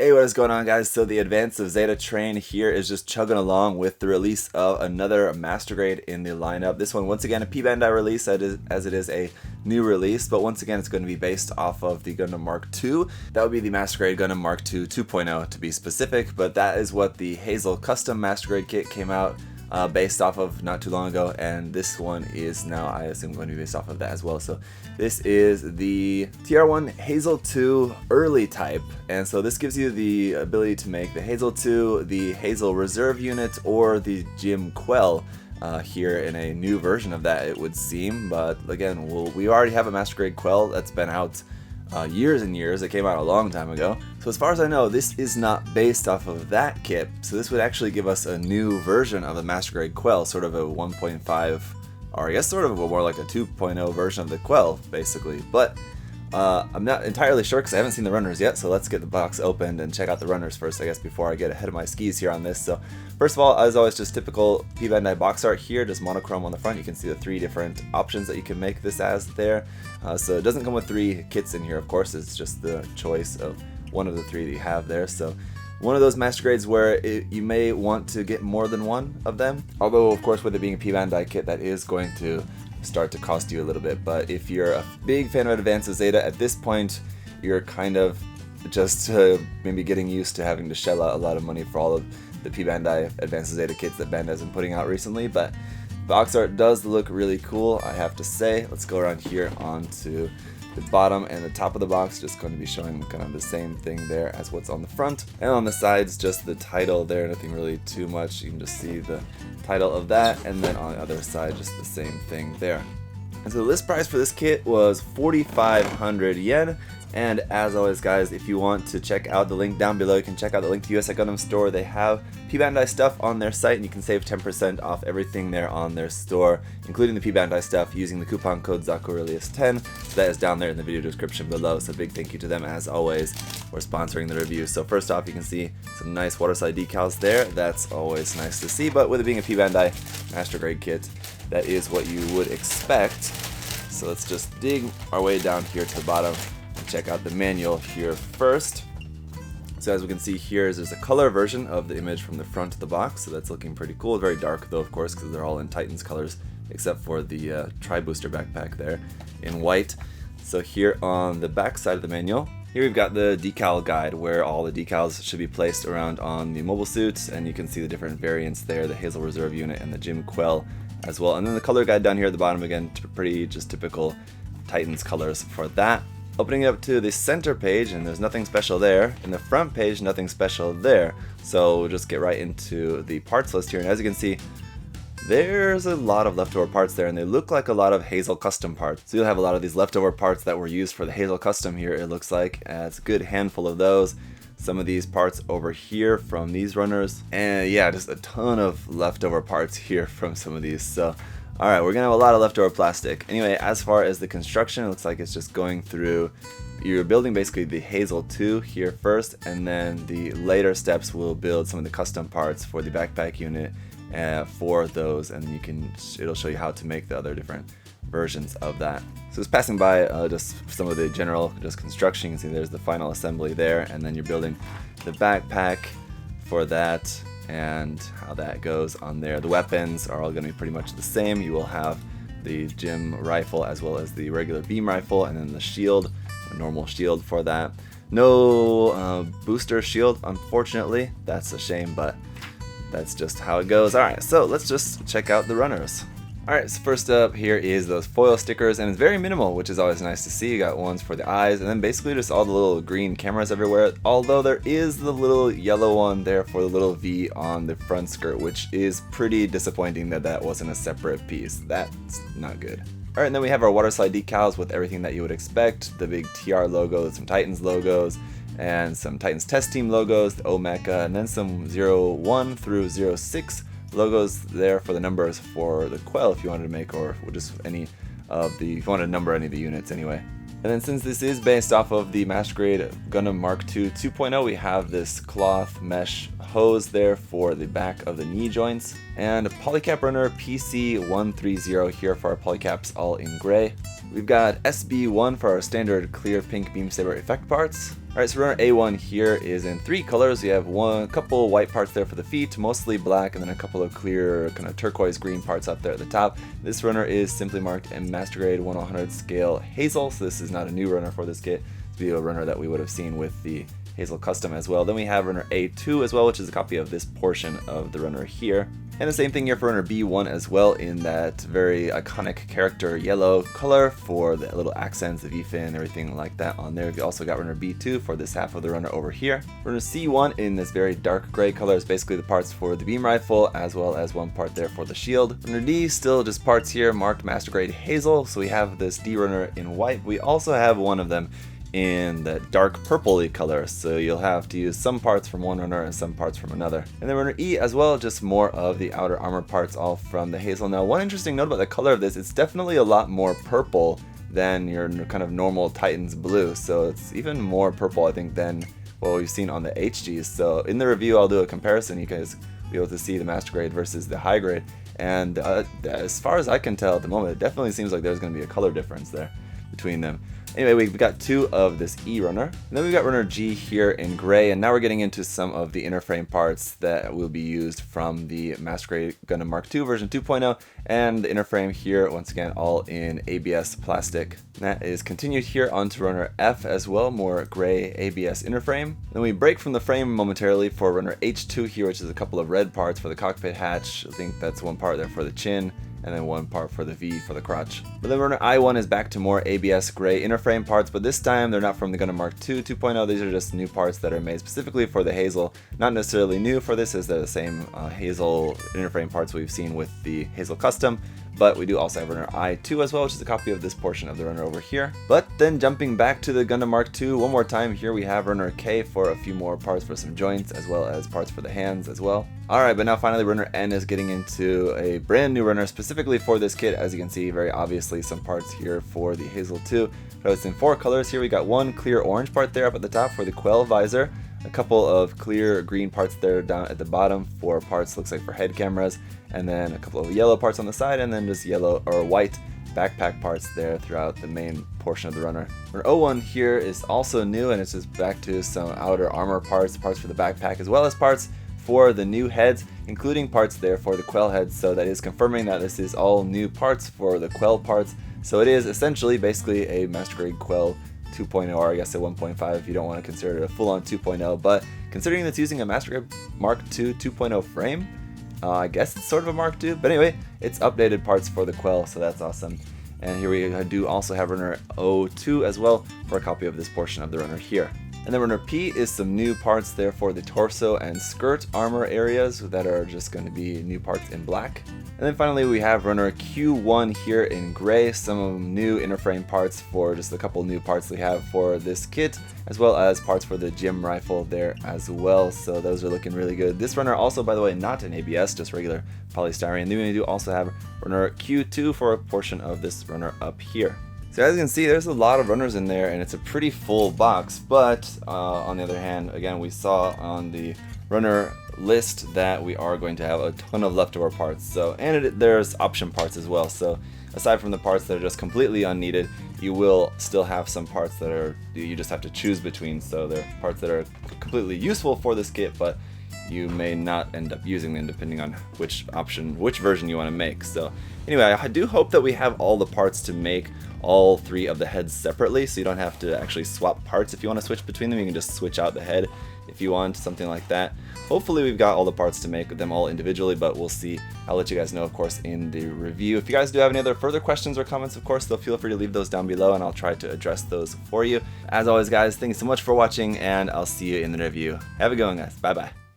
Hey, what is going on, guys? So the Advance of Zeta train here is just chugging along with the release of another Master Grade in the lineup. This one, once again, a P-Bandai release as it is a new release, but once again, it's going to be based off of the Gundam Mark II. That would be the Master Grade Gundam Mark II 2.0 to be specific, but that is what the Hazel Custom Master Grade kit came out based off of not too long ago, and this one is now, I assume, going to be based off of that as well. So this is the TR-1 Hazel II Early Type, and so this gives you the ability to make the Hazel II, the Hazel Reserve Unit, or the GM Quel here in a new version of that, it would seem. But again, we already have a Master Grade Quel that's been out years and years. It came out a long time ago. So as far as I know, this is not based off of that kit. So this would actually give us a new version of the Master Grade Quel, sort of a 1.5, or I guess sort of a more like a 2.0 version of the Quel, basically. But I'm not entirely sure because I haven't seen the runners yet, so let's get the box opened and check out the runners first, I guess, before I get ahead of my skis here on this. So first of all, as always, just typical P-Bandai box art here, just monochrome on the front. You can see the three different options that you can make this as there. So it doesn't come with three kits in here, of course. It's just the choice of one of the three that you have there. So one of those Master Grades where you may want to get more than one of them. Although, of course, with it being a P-Bandai kit, that is going to start to cost you a little bit. But if you're a big fan of Advance of Zeta, at this point, you're kind of just maybe getting used to having to shell out a lot of money for all of the P-Bandai Advance of Zeta kits that Bandai's been putting out recently. But box art does look really cool, I have to say. Let's go around here onto the bottom and the top of the box, just going to be showing kind of the same thing there as what's on the front. And on the sides, just the title there, nothing really too much. You can just see the title of that, and then on the other side, just the same thing there. And so the list price for this kit was 4,500 yen. And as always, guys, if you want to check out the link down below, you can check out the link to USA Gundam Store. They have P-Bandai stuff on their site, and you can save 10% off everything there on their store, including the P-Bandai stuff, using the coupon code ZakuAurelius10. So that is down there in the video description below. So big thank you to them, as always, for sponsoring the review. So first off, you can see some nice waterside decals there. That's always nice to see, but with it being a P-Bandai Master Grade kit, that is what you would expect. So let's just dig our way down here to the bottom. Check out the manual here first. So as we can see here, there's a color version of the image from the front of the box, so that's looking pretty cool. Very dark though, of course, because they're all in Titans colors, except for the Tri-Booster backpack there in white. So here on the back side of the manual, here we've got the decal guide, where all the decals should be placed around on the mobile suits, and you can see the different variants there, the Hazel Reserve Unit and the GM Quel as well. And then the color guide down here at the bottom, again, pretty just typical Titans colors for that. Opening it up to the center page, and there's nothing special there. In the front page, nothing special there. So we'll just get right into the parts list here. And as you can see, there's a lot of leftover parts there, and they look like a lot of Hazel Custom parts. So you'll have a lot of these leftover parts that were used for the Hazel Custom here, it looks like. It's a good handful of those. Some of these parts over here from these runners. And yeah, just a ton of leftover parts here from some of these. So alright, we're going to have a lot of leftover plastic. Anyway, as far as the construction, it looks like it's just going through, you're building basically the Hazel II here first, and then the later steps will build some of the custom parts for the backpack unit for those, and it'll show you how to make the other different versions of that. So it's passing by just some of the general construction. You can see there's the final assembly there, and then you're building the backpack for that, and how that goes on there. The weapons are all going to be pretty much the same. You will have the GM rifle as well as the regular beam rifle, and then the shield, a normal shield for that. No booster shield, unfortunately. That's a shame, but that's just how it goes. Alright, so let's just check out the runners. Alright, so first up here is those foil stickers, and it's very minimal, which is always nice to see. You got ones for the eyes, and then basically just all the little green cameras everywhere, although there is the little yellow one there for the little V on the front skirt, which is pretty disappointing that wasn't a separate piece. That's not good. Alright, and then we have our waterside decals with everything that you would expect. The big TR logo, some Titans logos, and some Titans test team logos, the Omeka, and then some 01 through 06 logos there for the numbers for the Quel if you wanted to make, or just any of the, if you wanted to number any of the units anyway. And then since this is based off of the Master Grade Gundam Mark II 2.0, we have this cloth mesh hose there for the back of the knee joints, and a polycap runner PC130 here for our polycaps all in gray. We've got SB1 for our standard clear pink beam saber effect parts, Alright, so runner A1 here is in 3 colors. You have a couple white parts there for the feet, mostly black, and then a couple of clear kind of turquoise green parts up there at the top. This runner is simply marked in Master Grade 1/100 scale Hazel, so this is not a new runner for this kit. This would be a runner that we would have seen with the Hazel Custom as well. Then we have runner A2 as well, which is a copy of this portion of the runner here. And the same thing here for runner B1 as well, in that very iconic character yellow color for the little accents, the V-fin, everything like that on there. We've also got runner B2 for this half of the runner over here. Runner C1 in this very dark gray color is basically the parts for the beam rifle, as well as one part there for the shield. Runner D, still just parts here marked Master Grade Hazel, so we have this D runner in white. We also have one of them in the dark purpley color, so you'll have to use some parts from one runner and some parts from another. And then runner E as well, just more of the outer armor parts, all from the Hazel. Now, one interesting note about the color of this, it's definitely a lot more purple than your kind of normal Titan's blue, so it's even more purple, I think, than what we've seen on the HGs. So in the review, I'll do a comparison. You guys will be able to see the Master Grade versus the high grade, and as far as I can tell at the moment, it definitely seems like there's going to be a color difference there between them. Anyway, we've got 2 of this E runner, and then we've got runner G here in gray, and now we're getting into some of the inner frame parts that will be used from the Master Grade Gundam Mark II version 2.0, and the inner frame here, once again, all in ABS plastic. And that is continued here onto runner F as well, more gray ABS inner frame. Then we break from the frame momentarily for runner H2 here, which is a couple of red parts for the cockpit hatch. I think that's one part there for the chin, and then one part for the V for the crotch. But then runner I1 is back to more ABS gray inner frame parts, but this time they're not from the Gundam Mark II 2.0. These are just new parts that are made specifically for the Hazel. Not necessarily new for this, as they're the same Hazel inner frame parts we've seen with the Hazel Custom, but we do also have runner I2 as well, which is a copy of this portion of the runner over here. But then jumping back to the Gundam Mark II one more time, here we have runner K for a few more parts for some joints, as well as parts for the hands as well. Alright, but now finally runner N is getting into a brand new runner specifically for this kit. As you can see, very obviously some parts here for the Hazel II. So it's in 4 colors here. We got one clear orange part there up at the top for the Quel visor, a couple of clear green parts there down at the bottom for parts, looks like for head cameras, and then a couple of yellow parts on the side, and then just yellow or white backpack parts there throughout the main portion of the runner. Runner O1 here is also new, and it's just back to some outer armor parts for the backpack, as well as parts for the new heads, including parts there for the Quel heads. So that is confirming that this is all new parts for the Quel parts. So it is essentially basically a Master Grade Quel 2.0, or I guess a 1.5 if you don't want to consider it a full-on 2.0. But considering it's using a Master Grade Mark II 2.0 frame, I guess it's sort of a Mark II. But anyway, it's updated parts for the Quel, so that's awesome. And here we do also have runner O2 as well for a copy of this portion of the runner here. And then runner P is some new parts there for the torso and skirt armor areas that are just going to be new parts in black. And then finally we have runner Q1 here in gray, some new inner frame parts for just a couple new parts we have for this kit, as well as parts for the GM rifle there as well. So those are looking really good. This runner also, by the way, not an ABS, just regular polystyrene. And then we do also have runner Q2 for a portion of this runner up here. So as you can see, there's a lot of runners in there, and it's a pretty full box, but on the other hand, again, we saw on the runner list that we are going to have a ton of leftover parts. So, and there's option parts as well. So aside from the parts that are just completely unneeded, you will still have some parts that are you just have to choose between. So there are parts that are completely useful for this kit, but you may not end up using them depending on which version you want to make. So anyway, I do hope that we have all the parts to make all 3 of the heads separately, so you don't have to actually swap parts. If you want to switch between them, you can just switch out the head if you want, something like that. Hopefully we've got all the parts to make them all individually, but we'll see. I'll let you guys know, of course, in the review. If you guys do have any other further questions or comments, of course, feel free to leave those down below, and I'll try to address those for you. As always, guys, thank you so much for watching, and I'll see you in the review. Have a good one, guys. Bye-bye.